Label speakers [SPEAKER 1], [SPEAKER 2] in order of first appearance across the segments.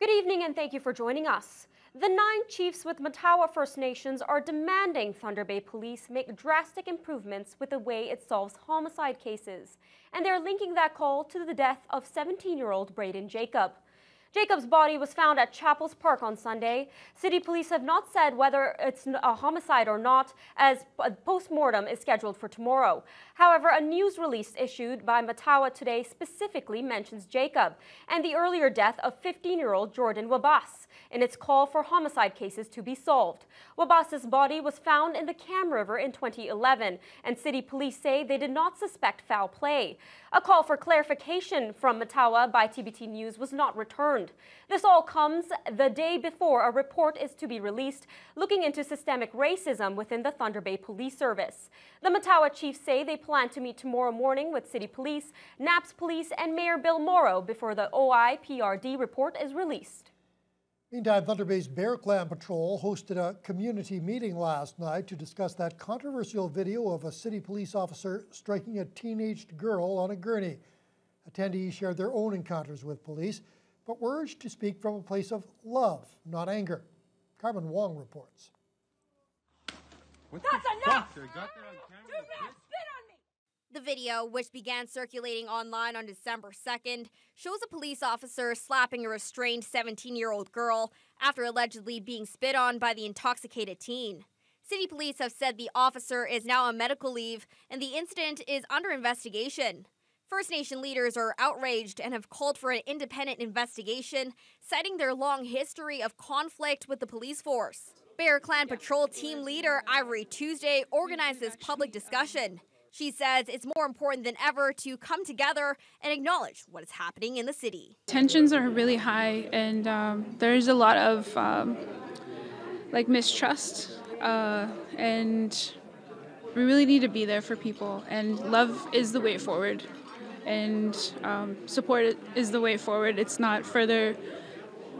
[SPEAKER 1] Good evening and thank you for joining us. The 9 chiefs with Matawa First Nations are demanding Thunder Bay Police make drastic improvements with the way it solves homicide cases. And they're linking that call to the death of 17-year-old Braden Jacob. Jacob's body was found at Chapels Park on Sunday. City police have not said whether it's a homicide or not, as a post-mortem is scheduled for tomorrow. However, a news release issued by Matawa today specifically mentions Jacob and the earlier death of 15-year-old Jordan Wabas in its call for homicide cases to be solved. Wabas's body was found in the Cam River in 2011, and city police say they did not suspect foul play. A call for clarification from Matawa by TBT News was not returned. This all comes the day before a report is to be released looking into systemic racism within the Thunder Bay Police Service. The Matawa chiefs say they plan to meet tomorrow morning with City Police, NAPS Police, and Mayor Bill Morrow before the OIPRD report is released.
[SPEAKER 2] Meantime, Thunder Bay's Bear Clan Patrol hosted a community meeting last night to discuss that controversial video of a city police officer striking a teenaged girl on a gurney. Attendees shared their own encounters with police, but were urged to speak from a place of love, not anger. Carmen Wong reports.
[SPEAKER 3] That's enough! Do not spit on me!
[SPEAKER 4] The video, which began circulating online on December 2nd, shows a police officer slapping a restrained 17-year-old girl after allegedly being spit on by the intoxicated teen. City police have said the officer is now on medical leave and the incident is under investigation. First Nation leaders are outraged and have called for an independent investigation, citing their long history of conflict with the police force. Bear Clan Patrol team leader Ivory Tuesday organized this public discussion. She says it's more important than ever to come together and acknowledge what is happening in the city.
[SPEAKER 5] Tensions are really high, and there's a lot of mistrust, and we really need to be there for people, and love is the way forward, and support is the way forward. It's not further,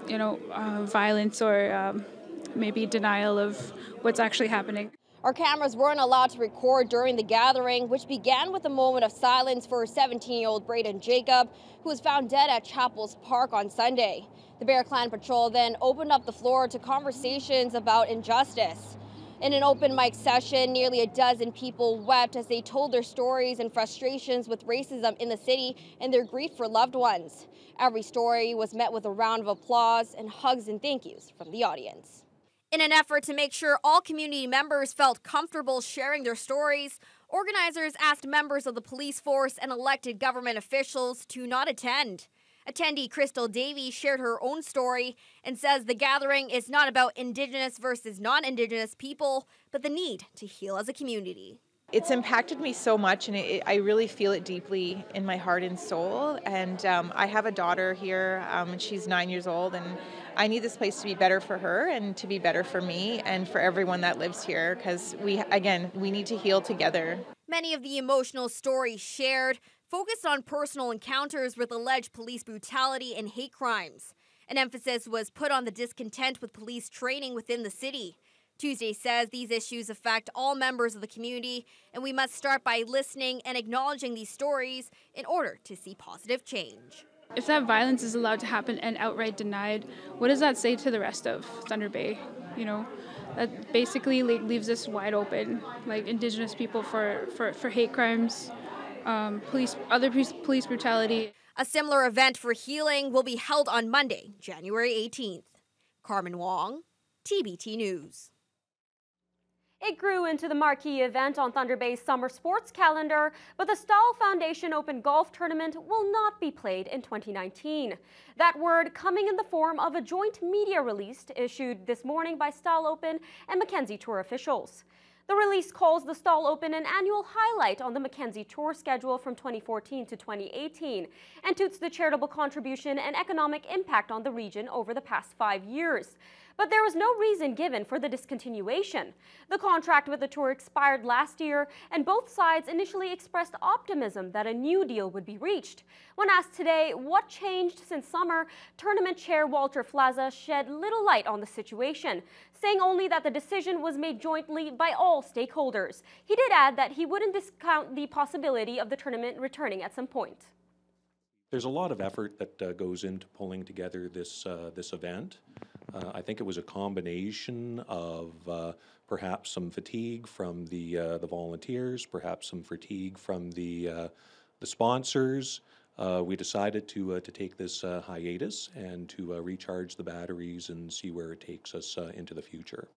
[SPEAKER 5] violence or maybe denial of what's actually happening.
[SPEAKER 4] Our cameras weren't allowed to record during the gathering, which began with a moment of silence for 17-year-old Braden Jacob, who was found dead at Chapels Park on Sunday. The Bear Clan Patrol then opened up the floor to conversations about injustice. In an open mic session, nearly a dozen people wept as they told their stories and frustrations with racism in the city and their grief for loved ones. Every story was met with a round of applause and hugs and thank yous from the audience. In an effort to make sure all community members felt comfortable sharing their stories, organizers asked members of the police force and elected government officials to not attend. Attendee Crystal Davies shared her own story and says the gathering is not about Indigenous versus non-Indigenous people, but the need to heal as a community.
[SPEAKER 6] It's impacted me so much, and I really feel it deeply in my heart and soul. And I have a daughter here, and she's 9 years old, and I need this place to be better for her and to be better for me and for everyone that lives here, because we need to heal together.
[SPEAKER 4] Many of the emotional stories shared focused on personal encounters with alleged police brutality and hate crimes. An emphasis was put on the discontent with police training within the city. Tuesday says these issues affect all members of the community, and we must start by listening and acknowledging these stories in order to see positive change.
[SPEAKER 5] If that violence is allowed to happen and outright denied, what does that say to the rest of Thunder Bay? That basically leaves us wide open, like Indigenous people for hate crimes, police brutality.
[SPEAKER 4] A similar event for healing will be held on Monday, January 18th. Carmen Wong, TBT News.
[SPEAKER 1] It grew into the marquee event on Thunder Bay's summer sports calendar, but the Stahl Foundation Open Golf Tournament will not be played in 2019. That word coming in the form of a joint media release issued this morning by Stahl Open and Mackenzie Tour officials. The release calls the Stahl Open an annual highlight on the Mackenzie Tour schedule from 2014 to 2018 and touts the charitable contribution and economic impact on the region over the past 5 years. But there was no reason given for the discontinuation. The contract with the tour expired last year, and both sides initially expressed optimism that a new deal would be reached. When asked today what changed since summer, tournament chair Walter Flaza shed little light on the situation, saying only that the decision was made jointly by all stakeholders. He did add that he wouldn't discount the possibility of the tournament returning at some point.
[SPEAKER 7] There's a lot of effort that goes into pulling together this event. I think it was a combination of perhaps some fatigue from the volunteers, perhaps some fatigue from the sponsors. We decided to take this hiatus and to recharge the batteries and see where it takes us into the future.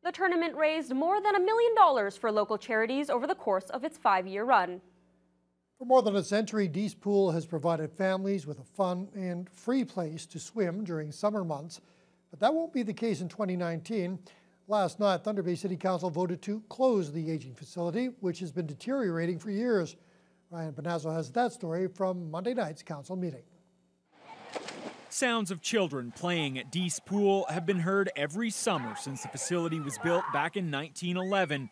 [SPEAKER 1] The tournament raised more than $1 million for local charities over the course of its 5-year run.
[SPEAKER 2] For more than a century, Dease Pool has provided families with a fun and free place to swim during summer months, but that won't be the case in 2019. Last night, Thunder Bay City Council voted to close the aging facility, which has been deteriorating for years. Ryan Benazzo has that story from Monday night's council meeting.
[SPEAKER 8] Sounds of children playing at Dease Pool have been heard every summer since the facility was built back in 1911.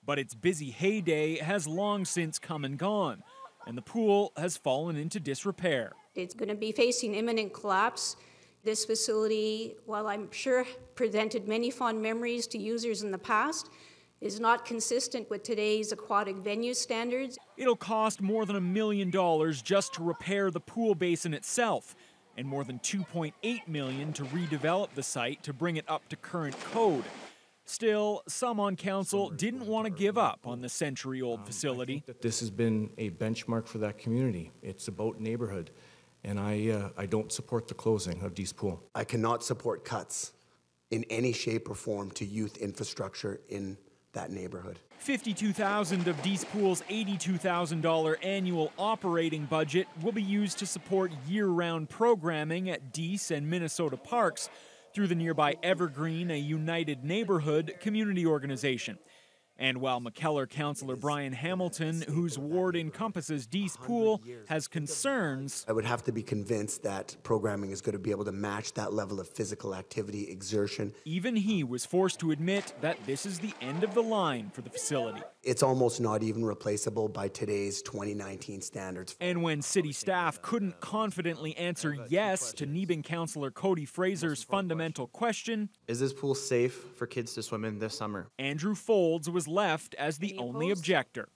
[SPEAKER 8] But its busy heyday has long since come and gone, and the pool has fallen into disrepair.
[SPEAKER 9] It's going to be facing imminent collapse. This facility, while I'm sure presented many fond memories to users in the past, is not consistent with today's aquatic venue standards.
[SPEAKER 8] It'll cost more than $1 million just to repair the pool basin itself, and more than $2.8 million to redevelop the site to bring it up to current code. Still, some on council didn't want to give up on the century-old facility.
[SPEAKER 10] I think that this has been a benchmark for that community. It's about neighborhood, and I don't support the closing of Dease Pool.
[SPEAKER 11] I cannot support cuts in any shape or form to youth infrastructure in that neighborhood.
[SPEAKER 8] $52,000 of Dease Pool's $82,000 annual operating budget will be used to support year-round programming at Dease and Minnesota parks through the nearby Evergreen, a United Neighborhood community organization. And while McKellar councillor Brian Hamilton, whose ward encompasses Dease Pool, has concerns,
[SPEAKER 11] I would have to be convinced that programming is going to be able to match that level of physical activity, exertion.
[SPEAKER 8] Even he was forced to admit that this is the end of the line for the facility.
[SPEAKER 11] It's almost not even replaceable by today's 2019 standards.
[SPEAKER 8] And when city staff couldn't confidently answer yes to Nebeng councillor Cody Fraser's fundamental question,
[SPEAKER 12] is this pool safe for kids to swim in this summer?
[SPEAKER 8] Andrew Folds was left as the only objector.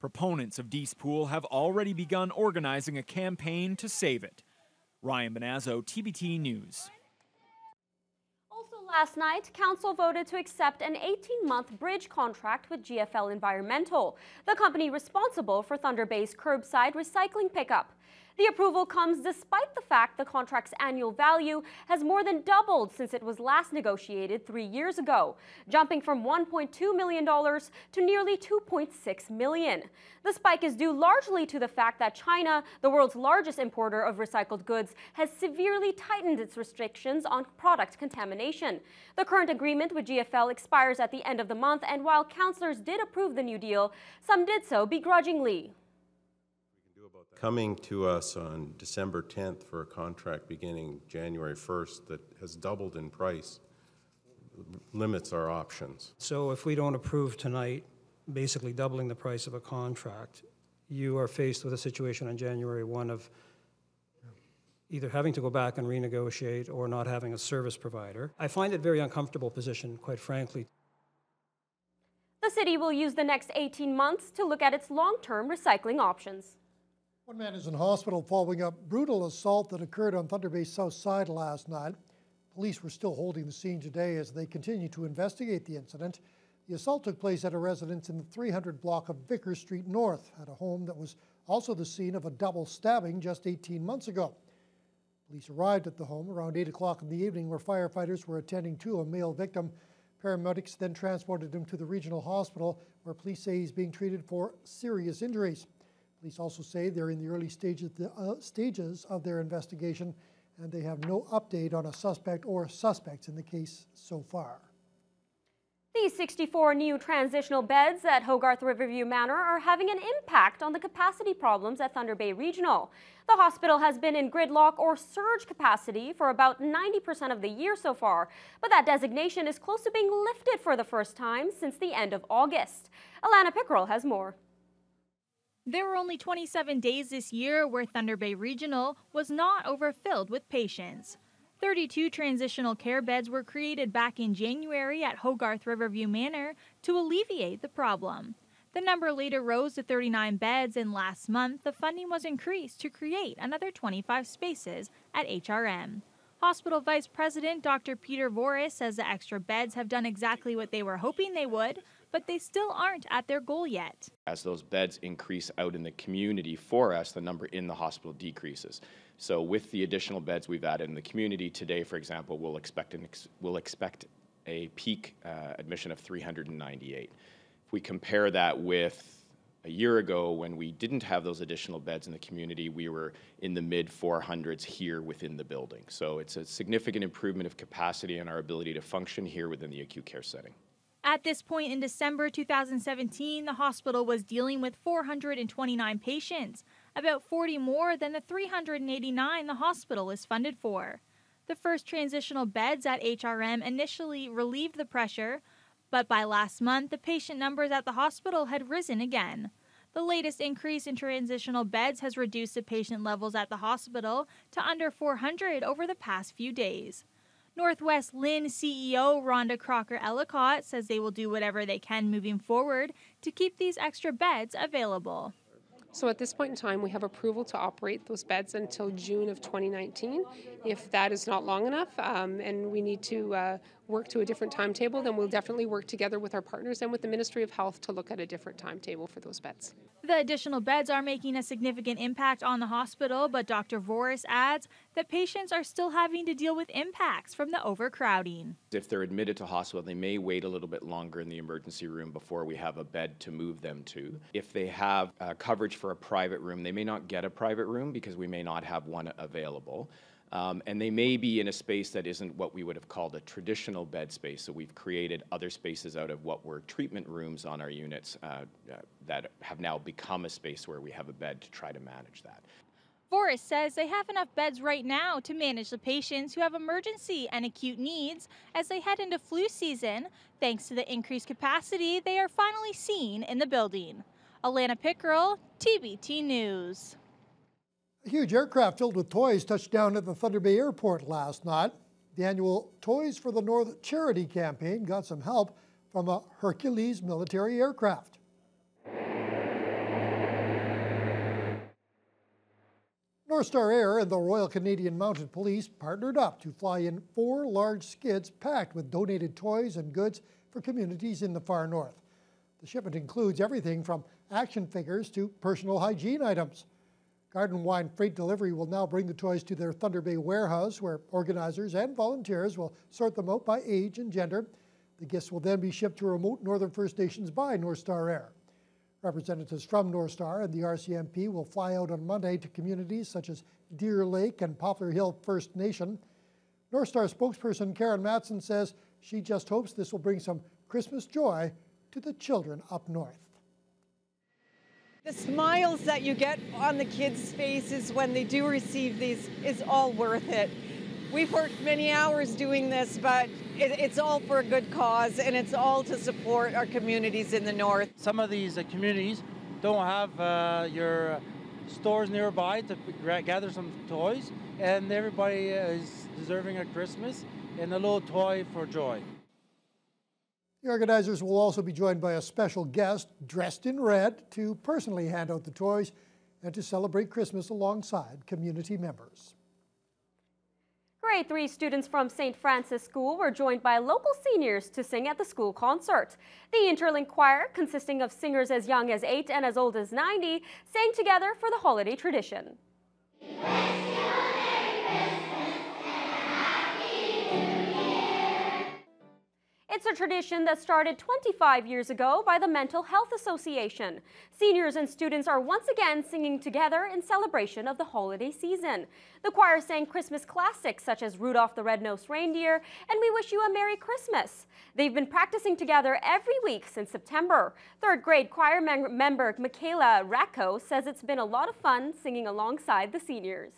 [SPEAKER 8] Proponents of Dease Pool have already begun organizing a campaign to save it. Ryan Benazzo, TBT News.
[SPEAKER 1] Last night, Council voted to accept an 18-month bridge contract with GFL Environmental, the company responsible for Thunder Bay's curbside recycling pickup. The approval comes despite the fact the contract's annual value has more than doubled since it was last negotiated 3 years ago, jumping from $1.2 million to nearly $2.6 million. The spike is due largely to the fact that China, the world's largest importer of recycled goods, has severely tightened its restrictions on product contamination. The current agreement with GFL expires at the end of the month, and while councillors did approve the new deal, some did so begrudgingly.
[SPEAKER 13] Coming to us on December 10th for a contract beginning January 1st that has doubled in price limits our options.
[SPEAKER 14] So if we don't approve tonight, basically doubling the price of a contract, you are faced with a situation on January 1 of either having to go back and renegotiate or not having a service provider. I find it a very uncomfortable position, quite frankly.
[SPEAKER 1] The city will use the next 18 months to look at its long-term recycling options.
[SPEAKER 2] One man is in hospital following a brutal assault that occurred on Thunder Bay's south side last night. Police were still holding the scene today as they continue to investigate the incident. The assault took place at a residence in the 300 block of Vickers Street North, at a home that was also the scene of a double stabbing just 18 months ago. Police arrived at the home around 8 o'clock in the evening, where firefighters were attending to a male victim. Paramedics then transported him to the regional hospital, where police say he's being treated for serious injuries. Police also say they're in the early stages of their investigation, and they have no update on a suspect or suspects in the case so far.
[SPEAKER 1] These 64 new transitional beds at Hogarth Riverview Manor are having an impact on the capacity problems at Thunder Bay Regional. The hospital has been in gridlock or surge capacity for about 90% of the year so far, but that designation is close to being lifted for the first time since the end of August. Alana Pickrell has more.
[SPEAKER 15] There were only 27 days this year where Thunder Bay Regional was not overfilled with patients. 32 transitional care beds were created back in January at Hogarth Riverview Manor to alleviate the problem. The number later rose to 39 beds, and last month the funding was increased to create another 25 spaces at HRM. Hospital Vice President Dr. Peter Voris says the extra beds have done exactly what they were hoping they would, but they still aren't at their goal yet.
[SPEAKER 16] As those beds increase out in the community for us, the number in the hospital decreases. So with the additional beds we've added in the community today, for example, we'll expect a peak admission of 398. If we compare that with a year ago, when we didn't have those additional beds in the community, we were in the mid-400s here within the building. So it's a significant improvement of capacity and our ability to function here within the acute care setting.
[SPEAKER 15] At this point in December 2017, the hospital was dealing with 429 patients, about 40 more than the 389 the hospital is funded for. The first transitional beds at HRM initially relieved the pressure, but by last month, the patient numbers at the hospital had risen again. The latest increase in transitional beds has reduced the patient levels at the hospital to under 400 over the past few days. Northwest Lynn CEO Rhonda Crocker-Ellicott says they will do whatever they can moving forward to keep these extra beds available.
[SPEAKER 17] So at this point in time, we have approval to operate those beds until June of 2019. If that is not long enough and we need to work to a different timetable, then we'll definitely work together with our partners and with the Ministry of Health to look at a different timetable for those beds.
[SPEAKER 15] The additional beds are making a significant impact on the hospital, but Dr. Voris adds that patients are still having to deal with impacts from the overcrowding.
[SPEAKER 16] If they're admitted to hospital, they may wait a little bit longer in the emergency room before we have a bed to move them to. If they have coverage for a private room, they may not get a private room because we may not have one available. And they may be in a space that isn't what we would have called a traditional bed space. So we've created other spaces out of what were treatment rooms on our units that have now become a space where we have a bed to try to manage that.
[SPEAKER 15] Voris says they have enough beds right now to manage the patients who have emergency and acute needs as they head into flu season, thanks to the increased capacity they are finally seeing in the building. Alana Pickrell, TBT News.
[SPEAKER 2] A huge aircraft filled with toys touched down at the Thunder Bay Airport last night. The annual Toys for the North charity campaign got some help from a Hercules military aircraft. North Star Air and the Royal Canadian Mounted Police partnered up to fly in 4 large skids packed with donated toys and goods for communities in the far north. The shipment includes everything from action figures to personal hygiene items. Garden Wine Freight Delivery will now bring the toys to their Thunder Bay warehouse, where organizers and volunteers will sort them out by age and gender. The gifts will then be shipped to remote Northern First Nations by North Star Air. Representatives from North Star and the RCMP will fly out on Monday to communities such as Deer Lake and Poplar Hill First Nation. North Star spokesperson Karen Matson says she just hopes this will bring some Christmas joy to the children up north.
[SPEAKER 18] The smiles that you get on the kids' faces when they do receive these is all worth it. We've worked many hours doing this, but it's all for a good cause, and it's all to support our communities in the north.
[SPEAKER 19] Some of these communities don't have your stores nearby to gather some toys, and everybody is deserving of Christmas and a little toy for joy.
[SPEAKER 2] The organizers will also be joined by a special guest dressed in red to personally hand out the toys and to celebrate Christmas alongside community members.
[SPEAKER 1] Grade 3 students from St. Francis School were joined by local seniors to sing at the school concert. The Interlink Choir, consisting of singers as young as 8 and as old as 90, sang together for the holiday tradition. It's a tradition that started 25 years ago by the Mental Health Association. Seniors and students are once again singing together in celebration of the holiday season. The choir sang Christmas classics such as Rudolph the Red-Nosed Reindeer and We Wish You a Merry Christmas. They've been practicing together every week since September. Third grade choir member Michaela Racco says it's been a lot of fun singing alongside the seniors.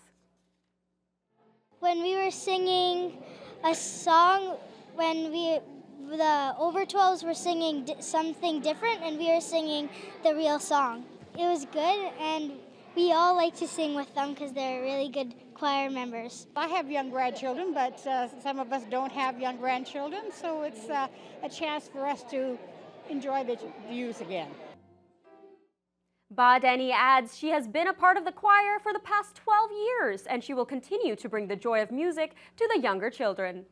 [SPEAKER 20] When we were singing a song, the over 12s were singing something different, and we were singing the real song. It was good, and we all like to sing with them because they're really good choir members.
[SPEAKER 21] I have young grandchildren, but some of us don't have young grandchildren, so it's a chance for us to enjoy the youth again.
[SPEAKER 1] Badeni adds she has been a part of the choir for the past 12 years and she will continue to bring the joy of music to the younger children.